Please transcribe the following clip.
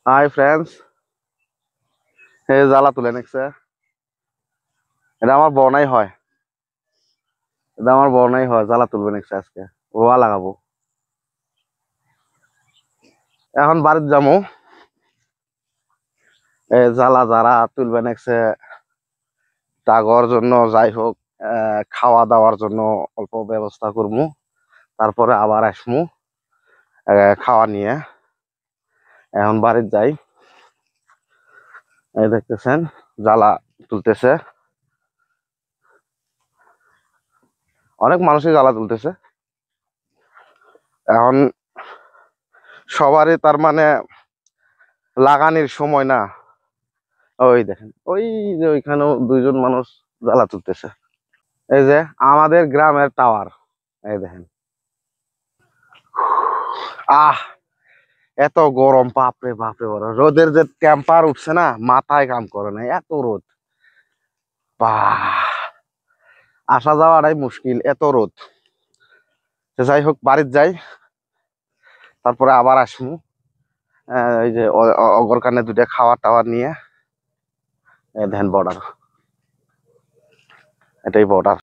Hi friends, এই জ্বালা তুলে নিচ্ছে। এটা আমার বনাই হয়, জ্বালা তুলবে নিচ্ছে আজকে। রোয়া লাগাবো। এখন বাড়িতে যাবো। এই জ্বালা যারা তুলবে নিচ্ছে তাগর জন্য যাই হোক, খাওয়া দাওয়ার জন্য অল্প ব্যবস্থা করবো। তারপরে আবার আসমু খাওয়া নিয়ে। এখন বাড়িতে যাই। এই দেখতেছেন জ্বালা তুলতেছে, অনেক মানুষই জ্বালা তুলতেছে। এখন সবারই তার মানে লাগানির সময় না। ওই দেখেন, ওই যে ওইখানেও দুইজন মানুষ জ্বালা তুলতেছে। এই যে আমাদের গ্রামের টাওয়ার, এই দেখেন। আহ এত গরম, বাপরে বাপরে বাপরে, রোদের যে টেম্পার উঠছে না, মাথায় কাম করে না, এত রোদ। বাহ, আসা যাওয়াটাই মুশকিল, এত রোদ। যাই হোক, বাড়িতে যাই, তারপরে আবার আসবো। এই যে অগর কানে দুটা খাওয়ার টাওয়ার নিয়ে। দেখেন বর্ডার, এটাই বর্ডার।